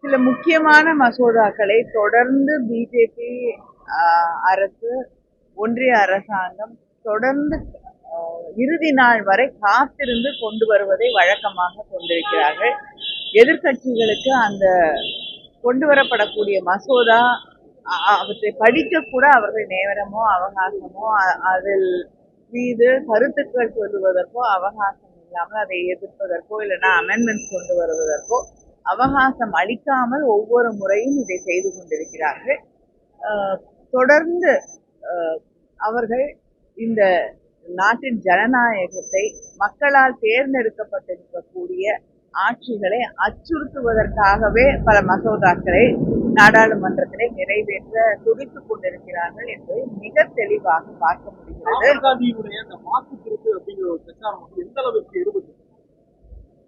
சில முக்கியமான மசோதாக்களை தொடர்ந்து பிஜேபி அரசு, ஒன்றிய அரசாங்கம் தொடர்ந்து இறுதி நாள் வரை காத்திருந்து கொண்டு வருவதை வழக்கமாக கொண்டிருக்கிறார்கள். எதிர்கட்சிகளுக்கு அந்த கொண்டு வரப்படக்கூடிய மசோதா அவற்றை படிக்க கூட அவர்கள் நேரமோ அவகாசமோ அதில் மீது கருத்துக்கள் சொல்லுவதற்கோ அவகாசம் இல்லாமல் அதை எதிர்ப்பதற்கோ இல்லைன்னா அமெண்ட்மெண்ட்ஸ் கொண்டு வருவதற்கோ அவகாசம் அளிக்காமல் ஒவ்வொரு முறையும் இதை செய்து கொண்டிருக்கிறார்கள். தொடர்ந்து அவர்கள் இந்த நாட்டின் ஜனநாயகத்தை, மக்களால் தேர்ந்தெடுக்கப்பட்டிருக்கக்கூடிய ஆட்சிகளை அச்சுறுத்துவதற்காகவே பல மசோதாக்களை நாடாளுமன்றத்திலே நிறைவேற்ற துடித்துக் கொண்டிருக்கிறார்கள் என்பதை மிக தெளிவாக பார்க்க முடிகிறது.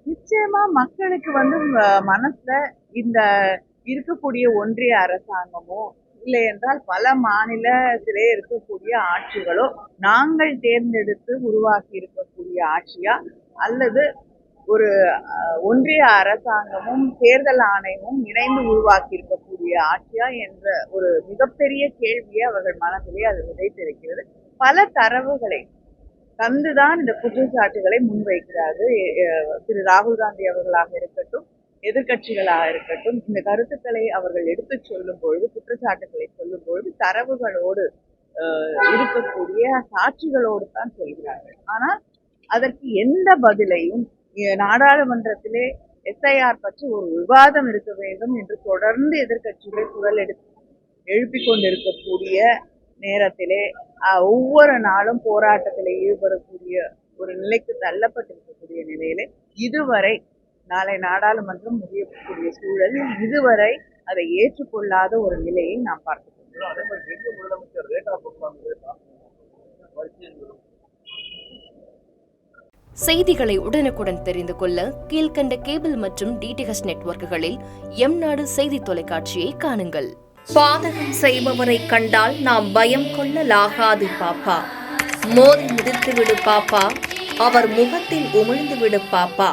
நிச்சயமா மக்களுக்கு மனசுல இந்த இருக்கக்கூடிய ஒன்றிய அரசாங்கமோ இல்லை என்றால் பல மாநிலத்திலே இருக்கக்கூடிய ஆட்சிகளோ நாங்கள் தேர்ந்தெடுத்து உருவாக்கி இருக்கக்கூடிய ஆட்சியா அல்லது ஒரு ஒன்றிய அரசாங்கமும் தேர்தல் ஆணையமும் இணைந்து உருவாக்கி இருக்கக்கூடிய ஆட்சியா என்ற ஒரு மிகப்பெரிய கேள்வியை அவர்கள் மனதிலே அது விதைத்திருக்கிறது. பல தரவுகளை தந்துதான் இந்த குற்றச்சாட்டுகளை முன்வைக்கிறார்கள். திரு ராகுல் காந்தி அவர்களாக இருக்கட்டும், எதிர்கட்சிகளாக இருக்கட்டும், இந்த கருத்துக்களை அவர்கள் எடுத்து சொல்லும் பொழுது, குற்றச்சாட்டுகளை சொல்லும் பொழுது தரவுகளோடு இருக்கக்கூடிய சாட்சிகளோடு தான் சொல்கிறார்கள். ஆனால் அதற்கு எந்த பதிலையும் நாடாளுமன்றத்திலே எஸ்ஐஆர் பற்றி ஒரு விவாதம் இருக்க வேண்டும் என்று தொடர்ந்து எதிர்கட்சிகள் குரல் எழுப்பிக் கொண்டிருக்கக்கூடிய நேரத்திலே ஒவ்வொரு நாளும் போராட்டத்திலே ஈடுபடக்கூடிய ஒரு நிலைக்கு தள்ளப்பட்டிருக்கக்கூடிய நிலையிலே இதுவரை நாளை நாடாளுமன்றம் முடியக்கூடிய சூழலில் இதுவரை அதை ஏற்றுக்கொள்ளாத ஒரு நிலையை நாம் பார்க்கிறோம். செய்திகளை உடனுக்குடன் தெரிந்து கொள்ள கீழ்கண்ட கேபிள் மற்றும் டிடிஹெச் நெட்வொர்க்குகளில் எம்நாடு செய்தி தொலைக்காட்சியை காணுங்கள். பாதகம் செய்பவரை கண்டால் நாம் பயம் கொள்ளலாகாது பாப்பா. மோதி மிதித்துவிடு பாப்பா, அவர் முகத்தில் உமிழ்ந்துவிடு பாப்பா.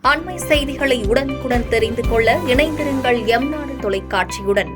அண்மை செய்திகளை உடனுக்குடன் தெரிந்து கொள்ள இணைந்திருங்கள் எம்நாடு தொலைக்காட்சியுடன்.